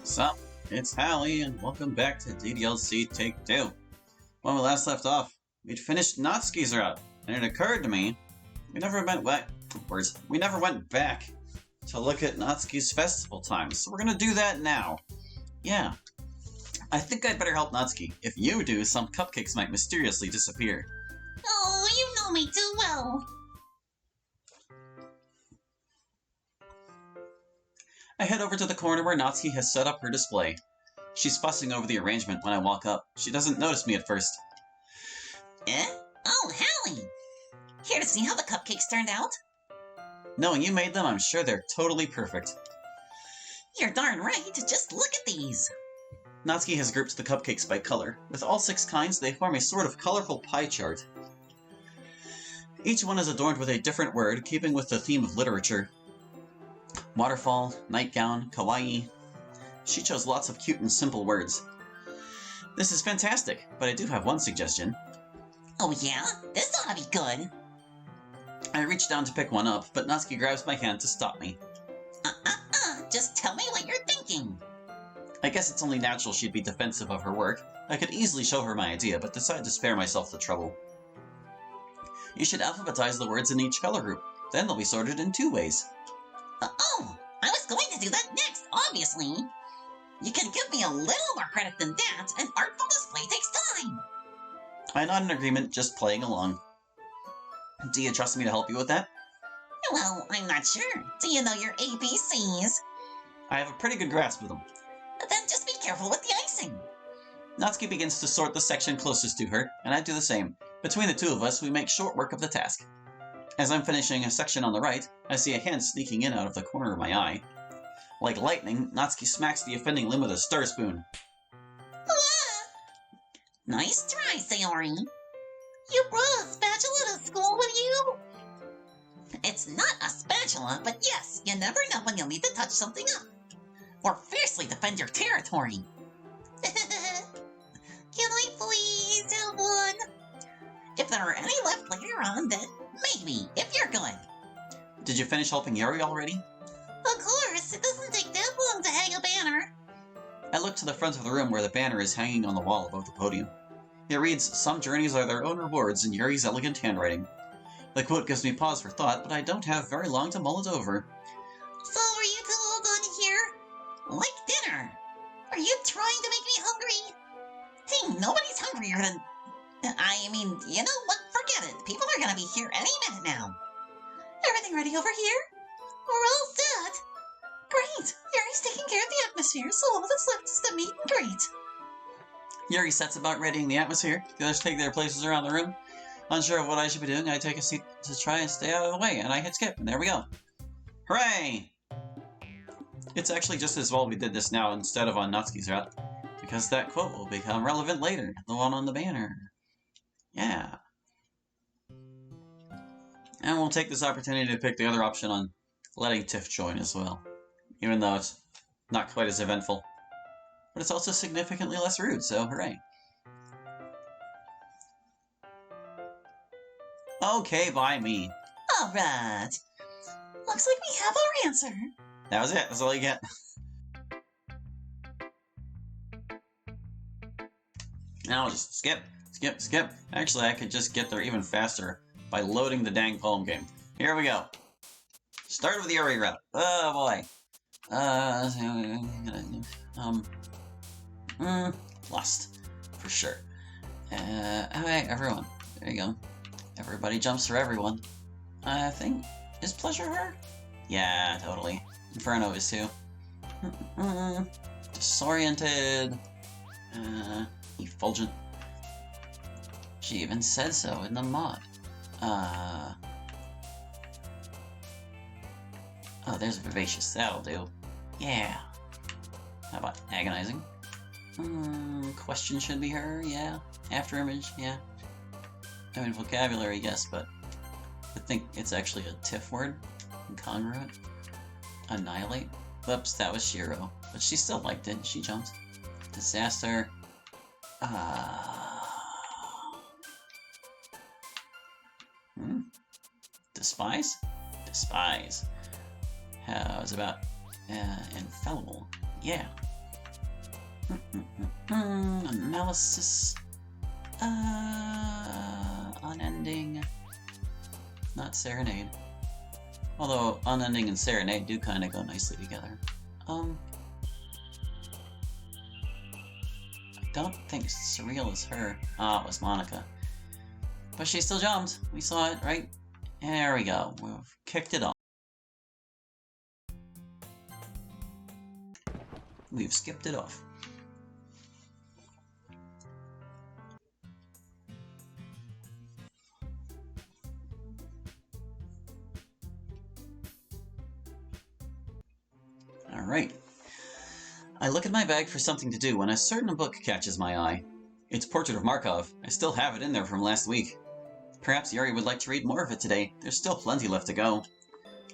Sup, it's Hallie, and welcome back to DDLC Take 2. When we last left off, we'd finished Natsuki's route, and it occurred to me, we never went back to look at Natsuki's festival times, so we're gonna do that now. Yeah, I think I'd better help Natsuki. If you do, some cupcakes might mysteriously disappear. Oh, you know me too well. I head over to the corner where Natsuki has set up her display. She's fussing over the arrangement when I walk up. She doesn't notice me at first. Oh, Hallie! Here to see how the cupcakes turned out? Knowing you made them, I'm sure they're totally perfect. You're darn right, just look at these! Natsuki has grouped the cupcakes by color. With all 6 kinds, they form a sort of colorful pie chart. Each one is adorned with a different word, keeping with the theme of literature. Waterfall, nightgown, kawaii. She chose lots of cute and simple words. This is fantastic, but I do have one suggestion. Oh yeah? This ought to be good! I reach down to pick one up, but Natsuki grabs my hand to stop me. Just tell me what you're thinking! I guess it's only natural she'd be defensive of her work. I could easily show her my idea, but decided to spare myself the trouble. You should alphabetize the words in each color group. Then they'll be sorted in 2 ways. Oh! I was going to do that next, obviously! You can give me a little more credit than that. An artful display takes time! I nod in agreement, just playing along. Do you trust me to help you with that? Well, I'm not sure. Do you know your ABCs? I have a pretty good grasp of them. Then just be careful with the icing. Natsuki begins to sort the section closest to her, and I do the same. Between the 2 of us, we make short work of the task. As I'm finishing a section on the right, I see a hand sneaking in out of the corner of my eye. Like lightning, Natsuki smacks the offending limb with a star spoon. Nice try, Sayori. You brought a spatula to school with you? It's not a spatula, but yes, you never know when you'll need to touch something up. Or fiercely defend your territory. Can I please have one? If there are any left later on, then maybe, if you're good. Did you finish helping Yuri already? Of course, it doesn't take that long to hang a banner. I look to the front of the room where the banner is hanging on the wall above the podium. It reads, "Some journeys are their own rewards," in Yuri's elegant handwriting. The quote gives me pause for thought, but I don't have very long to mull it over. So are you two all done here? Like dinner? Are you trying to make me hungry? Hey, nobody's hungrier than... I mean, you know what? Forget it. People are gonna be here any minute now. Everything ready over here? We're all set. Great. Yuri's taking care of the atmosphere, so all that's left is the meet and greet. Yuri sets about readying the atmosphere. The others take their places around the room. Unsure of what I should be doing, I take a seat to try and stay out of the way, and I hit skip, and there we go. Hooray! It's actually just as well we did this now instead of on Natsuki's route, because that quote will become relevant later, the one on the banner. Yeah. And we'll take this opportunity to pick the other option on letting Tiff join as well, even though it's not quite as eventful. But it's also significantly less rude, so hooray. Okay, by me. Alright. Looks like we have our answer. That was it. That's all you get. Now I'll just skip. Actually, I could just get there even faster by loading the dang poem game. Here we go. Start with the Yuri route. Oh boy. Lust. For sure. Alright, everyone. There you go. Everybody jumps for everyone. I think... Is Pleasure her? Yeah, totally. Inferno is too. Disoriented. Effulgent. She even said so in the mod. Oh, there's Vivacious. That'll do. Yeah. How about Agonizing? Question should be her, yeah. After Image, yeah. I mean, vocabulary, yes, but I think it's actually a TIFF word. Incongruent. Annihilate. Whoops, that was Shiro. But she still liked it. She jumped. Disaster. Despise? Despise. How's about infallible? Yeah. Analysis. Unending. Not serenade. Although unending and serenade do kind of go nicely together. I don't think surreal is her. Ah, it was Monica. But she still jumped. We saw it, right? There we go. We've kicked it off. We've skipped it off. Alright. I look at my bag for something to do when a certain book catches my eye. It's Portrait of Markov. I still have it in there from last week. Perhaps Yuri would like to read more of it today. There's still plenty left to go.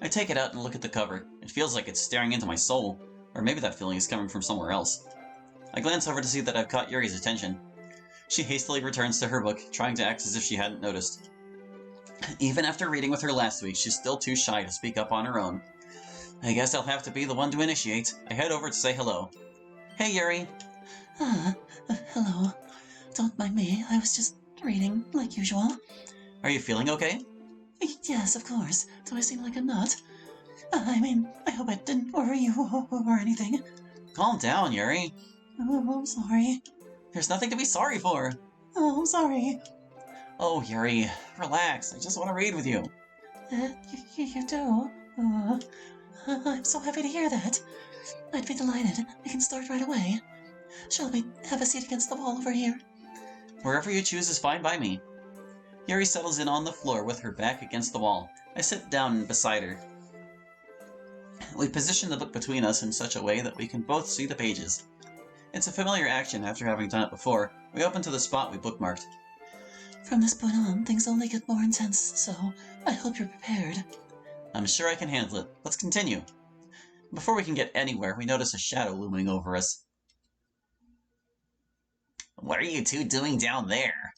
I take it out and look at the cover. It feels like it's staring into my soul. Or maybe that feeling is coming from somewhere else. I glance over to see that I've caught Yuri's attention. She hastily returns to her book, trying to act as if she hadn't noticed. Even after reading with her last week, she's still too shy to speak up on her own. I guess I'll have to be the one to initiate. I head over to say hello. Hey, Yuri. Hello. Don't mind me. I was just reading, like usual. Are you feeling okay? Yes, of course. Do I seem like a nut? I hope I didn't worry you or anything. Calm down, Yuri. Oh, I'm sorry. There's nothing to be sorry for. Oh, I'm sorry. Oh, Yuri, relax. I just want to read with you. You do? I'm so happy to hear that. I'd be delighted. We can start right away. Shall we have a seat against the wall over here? Wherever you choose is fine by me. Yuri settles in on the floor with her back against the wall. I sit down beside her. We position the book between us in such a way that we can both see the pages. It's a familiar action after having done it before. We open to the spot we bookmarked. From this point on, things only get more intense, so I hope you're prepared. I'm sure I can handle it. Let's continue. Before we can get anywhere, we notice a shadow looming over us. What are you two doing down there?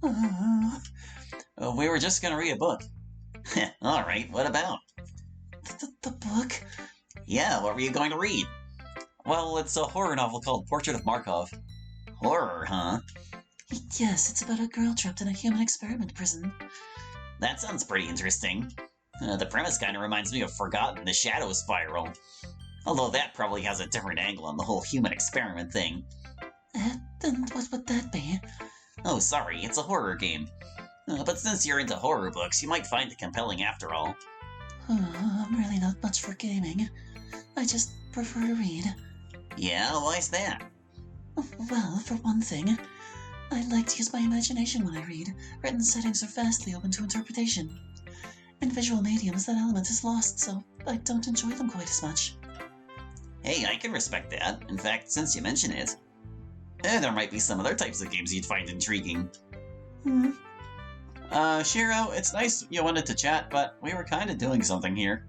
We were just gonna read a book. Alright, what about? The book? Yeah, what were you going to read? Well, it's a horror novel called Portrait of Markov. Horror, huh? Yes, it's about a girl trapped in a human experiment prison. That sounds pretty interesting. The premise kind of reminds me of Forgotten, the Shadow Spiral. Although that probably has a different angle on the whole human experiment thing. Then what would that be? Oh, sorry, it's a horror game. But since you're into horror books, you might find it compelling after all. I'm really not much for gaming. I just prefer to read. Yeah, why's that? Well, for one thing, I like to use my imagination when I read. Written settings are vastly open to interpretation. In visual mediums, that element is lost, so I don't enjoy them quite as much. Hey, I can respect that. In fact, since you mention it, there might be some other types of games you'd find intriguing. Shiro, it's nice you wanted to chat, but we were kind of doing something here.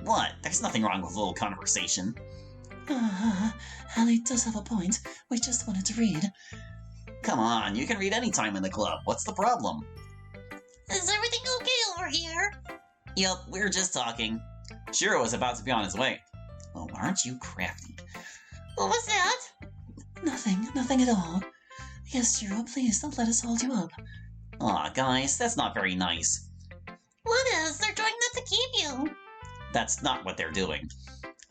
What? There's nothing wrong with a little conversation. Hallie does have a point. We just wanted to read. Come on, you can read any time in the club. What's the problem? Is everything okay over here? Yup, we were just talking. Shiro was about to be on his way. Oh, aren't you crafty? What was that? Nothing at all. Yes, Shiro, please don't let us hold you up. Aw, guys, that's not very nice. What is? They're trying not to keep you. That's not what they're doing.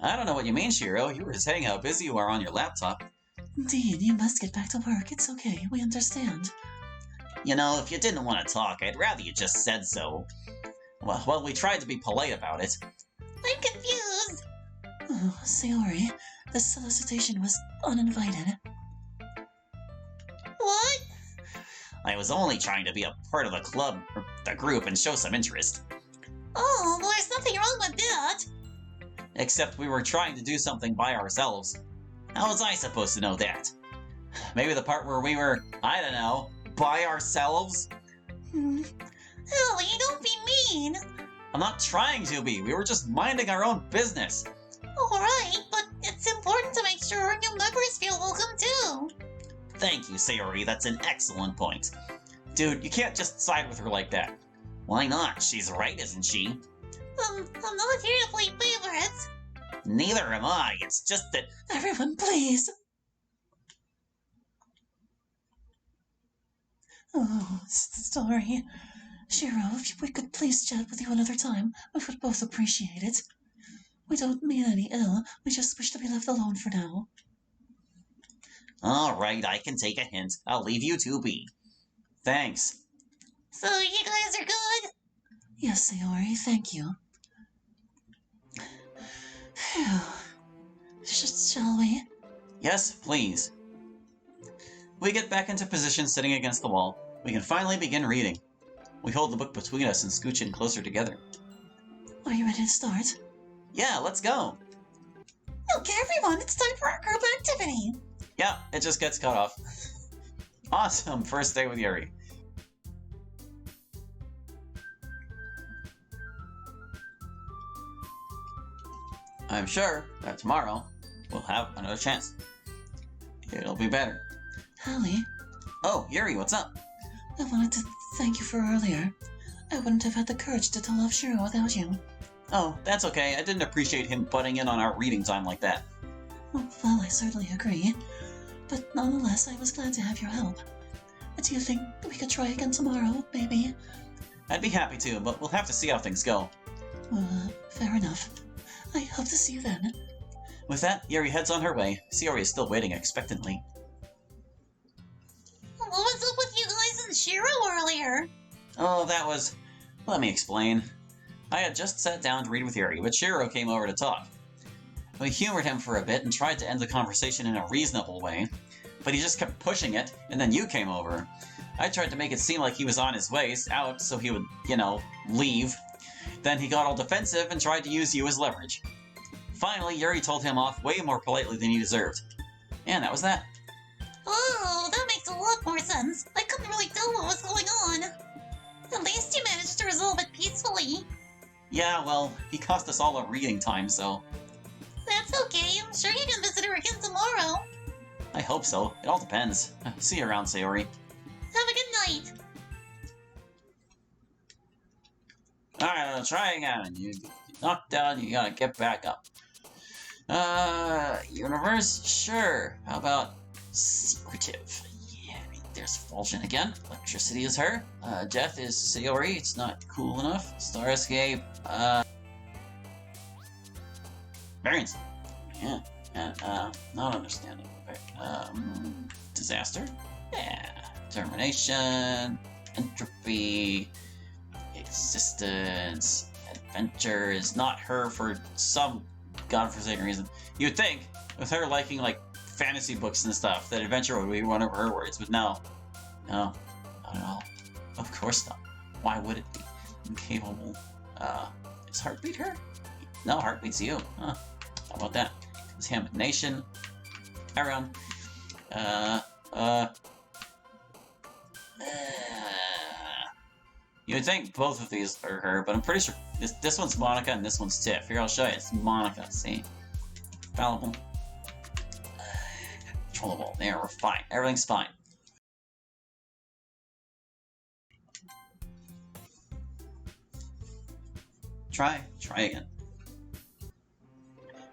I don't know what you mean, Shiro. You were saying how busy you are on your laptop. Indeed, you must get back to work. It's okay, we understand. You know, if you didn't want to talk, I'd rather you just said so. Well, we tried to be polite about it. I'm confused. Oh, Sayori, this solicitation was uninvited. What? I was only trying to be a part of the club, or the group, and show some interest. Oh, well, there's nothing wrong with that. Except we were trying to do something by ourselves. How was I supposed to know that? Maybe the part where we were, I don't know, by ourselves? Ellie, don't be mean. I'm not trying to be. We were just minding our own business. Alright, but it's important to make sure our new members feel welcome too. Thank you, Sayori. That's an excellent point. Dude, you can't just side with her like that. Why not? She's right, isn't she? I'm not here to play favorites. Neither am I. It's just that... Everyone, please. Oh, sorry. Shiro, if we could please chat with you another time, we would both appreciate it. We don't mean any ill, we just wish to be left alone for now. Alright, I can take a hint. I'll leave you two be. Thanks. So you guys are good? Yes, Sayori, thank you. Phew. Shall we? Yes, please. We get back into position sitting against the wall. We can finally begin reading. We hold the book between us and scooch in closer together. Are you ready to start? Yeah, let's go! Okay, everyone, it's time for our group activity. Yeah, it just gets cut off. Awesome, first day with Yuri. I'm sure that tomorrow we'll have another chance. It'll be better. Hallie, Oh, Yuri, what's up? I wanted to thank you for earlier. I wouldn't have had the courage to tell off Shiro without you. Oh, that's okay. I didn't appreciate him butting in on our reading time like that. Well, I certainly agree. But nonetheless, I was glad to have your help. Do you think we could try again tomorrow, maybe? I'd be happy to, but we'll have to see how things go. Fair enough. I hope to see you then. With that, Yuri heads on her way. Sayori is still waiting expectantly. What was up with you guys and Shiro earlier? Oh, that was... Let me explain. I had just sat down to read with Yuri, but Shiro came over to talk. We humored him for a bit and tried to end the conversation in a reasonable way, but he just kept pushing it, and then you came over. I tried to make it seem like he was on his way out so he would, leave. Then he got all defensive and tried to use you as leverage. Finally, Yuri told him off way more politely than he deserved. And that was that. Oh, that makes a lot more sense. I couldn't really tell what was going on. At least you managed to resolve it peacefully. Yeah, well, he cost us all a reading time, so... That's okay. I'm sure you can visit her again tomorrow. I hope so. It all depends. See you around, Sayori. Have a good night. Alright, I'll try again. You knocked down, you gotta get back up. Universe? Sure. How about secretive? Yeah, there's Fulgen again. Electricity is her. Death is Sayori. It's not cool enough. Star Escape. Variance. Yeah. And, not understanding. Disaster? Yeah. Termination. Entropy. Existence. Adventure is not her for some godforsaken reason. You'd think, with her liking, fantasy books and stuff, that adventure would be one of her words, but no. No. Not at all. Of course not. Why would it be? Incapable. Is Heartbeat her? No, Heartbeat's you. Huh. How about that? Contamination. Around. You would think both of these are her, but I'm pretty sure this one's Monica and this one's Tiff. Here, I'll show you. It's Monica, see? Fallible. Controllable. There, we're fine. Everything's fine. Try again.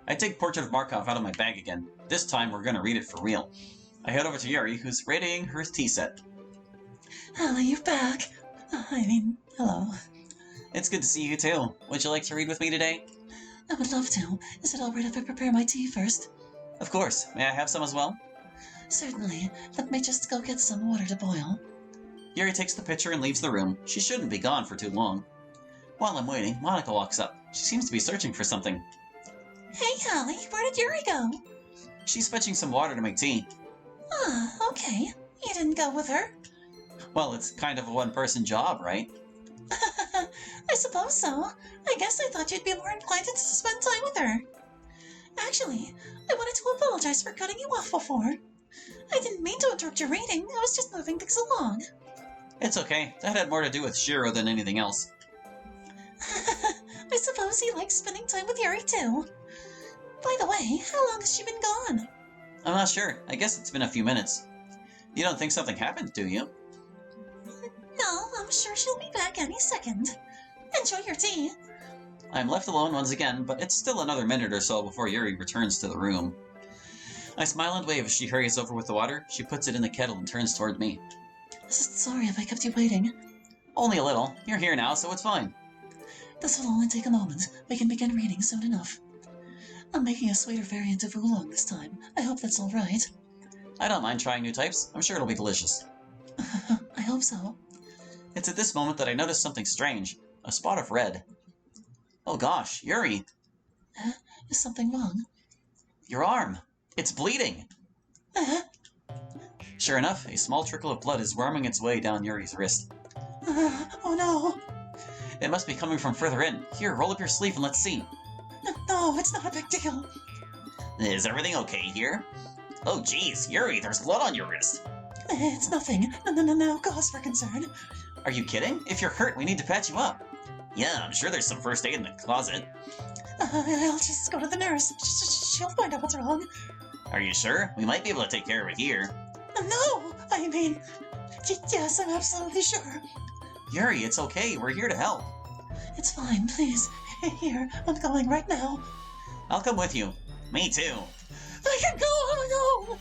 I take Portrait of Markov out of my bag again. This time, we're gonna read it for real. I head over to Yuri, who's readying her tea set. Hallie, you're back. Hello. It's good to see you too. Would you like to read with me today? I would love to. Is it alright if I prepare my tea first? Of course. May I have some as well? Certainly. Let me just go get some water to boil. Yuri takes the pitcher and leaves the room. She shouldn't be gone for too long. While I'm waiting, Monica walks up. She seems to be searching for something. Hey, Hallie, where did Yuri go? She's fetching some water to make tea. Ah, okay. You didn't go with her? Well, it's kind of a one-person job, right? I suppose so. I guess I thought you'd be more inclined to spend time with her. Actually, I wanted to apologize for cutting you off before. I didn't mean to interrupt your reading. I was just moving things along. It's okay. That had more to do with Shiro than anything else. I suppose he likes spending time with Yuri, too. By the way, how long has she been gone? I'm not sure. I guess it's been a few minutes. You don't think something happened, do you? No, I'm sure she'll be back any second. Enjoy your tea. I'm left alone once again, but it's still another minute or so before Yuri returns to the room. I smile and wave as she hurries over with the water. She puts it in the kettle and turns toward me. Sorry if I kept you waiting. Only a little. You're here now, so it's fine. This will only take a moment. We can begin reading soon enough. I'm making a sweeter variant of oolong this time. I hope that's all right. I don't mind trying new types. I'm sure it'll be delicious. I hope so. It's at this moment that I notice something strange. A spot of red. Oh gosh, Yuri! Is something wrong? Your arm! It's bleeding! Sure enough, a small trickle of blood is worming its way down Yuri's wrist. Oh no! It must be coming from further in. Here, roll up your sleeve and let's see. No, it's not a big deal. Is everything okay here? Oh geez, Yuri, there's blood on your wrist. It's nothing. No cause for concern. Are you kidding? If you're hurt, we need to patch you up. Yeah, I'm sure there's some first aid in the closet. I'll just go to the nurse. She'll find out what's wrong. Are you sure? We might be able to take care of it here. No! I mean, yes, I'm absolutely sure. Yuri, it's okay. We're here to help. It's fine, please. Here, I'm going right now. I'll come with you. Me too. I can go! Oh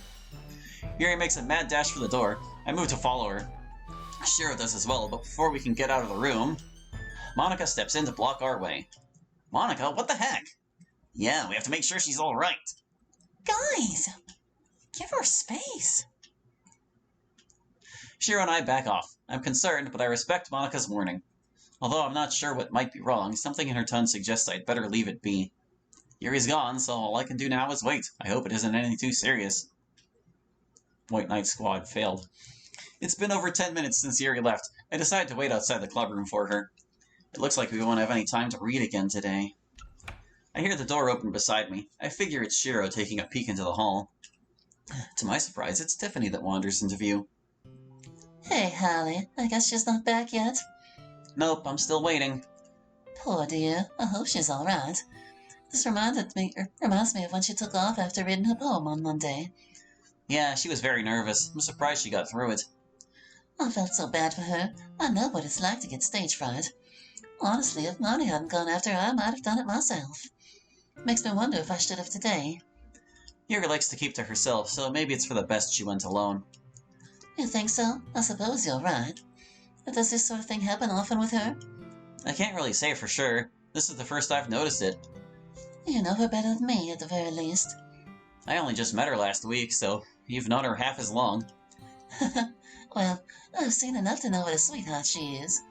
no! Yuri makes a mad dash for the door. I move to follow her. Shiro does as well, but before we can get out of the room, Monica steps in to block our way. Monica, what the heck? Yeah, we have to make sure she's alright. Guys! Give her space. Shiro and I back off. I'm concerned, but I respect Monica's warning. Although I'm not sure what might be wrong, something in her tone suggests I'd better leave it be. Yuri's gone, so all I can do now is wait. I hope it isn't anything too serious. White Knight Squad failed. It's been over 10 minutes since Yuri left. I decide to wait outside the clubroom for her. It looks like we won't have any time to read again today. I hear the door open beside me. I figure it's Shiro taking a peek into the hall. To my surprise, it's Tiffany that wanders into view. Hey, Hallie. I guess she's not back yet? Nope, I'm still waiting. Poor dear. I hope she's all right. This reminds me of when she took off after reading her poem on Monday. Yeah, she was very nervous. I'm surprised she got through it. I felt so bad for her. I know what it's like to get stage fright. Honestly, if Monty hadn't gone after her, I might have done it myself. Makes me wonder if I should have today. Yuri likes to keep to herself, so maybe it's for the best she went alone. You think so? I suppose you're right. Does this sort of thing happen often with her? I can't really say for sure. This is the first I've noticed it. You know her better than me, at the very least. I only just met her last week, so you've known her half as long. Well, I've seen enough to know what a sweetheart she is.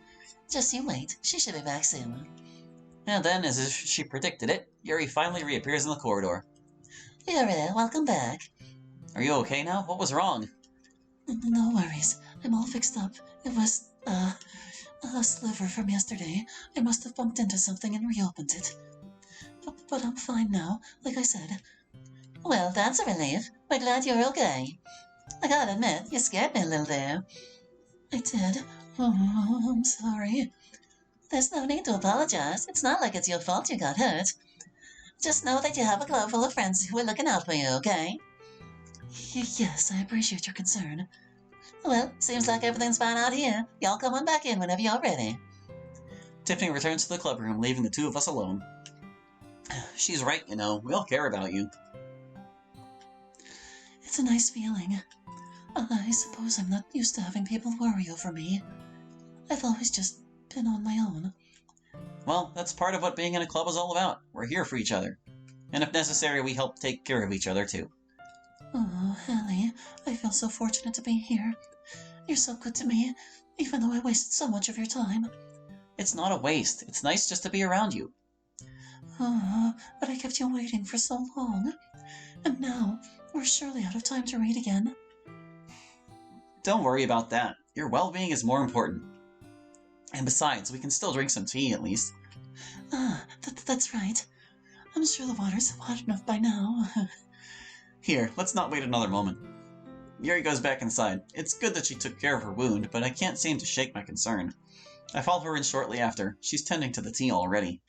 Just you wait. She should be back soon. And then, as if she predicted it, Yuri finally reappears in the corridor. Yuri, welcome back. Are you okay now? What was wrong? No worries. I'm all fixed up. It was, a sliver from yesterday. I must have bumped into something and reopened it. But I'm fine now, like I said. Well, that's a relief. We're glad you're okay. I gotta admit, you scared me a little there. I did. Oh, I'm sorry. There's no need to apologize. It's not like it's your fault you got hurt. Just know that you have a club full of friends who are looking out for you, okay? Yes, I appreciate your concern. Well, seems like everything's fine out here. Y'all come on back in whenever you're ready. Tiffany returns to the clubroom, leaving the two of us alone. She's right, you know. We all care about you. It's a nice feeling. I suppose I'm not used to having people worry over me. I've always just been on my own. Well, that's part of what being in a club is all about. We're here for each other. And if necessary, we help take care of each other, too. Oh, Hallie, I feel so fortunate to be here. You're so good to me, even though I wasted so much of your time. It's not a waste. It's nice just to be around you. Oh, but I kept you waiting for so long. And now, we're surely out of time to read again. Don't worry about that. Your well-being is more important. And besides, we can still drink some tea, at least. That's right. I'm sure the water's hot enough by now. Here, let's not wait another moment. Yuri goes back inside. It's good that she took care of her wound, but I can't seem to shake my concern. I follow her in shortly after. She's tending to the tea already.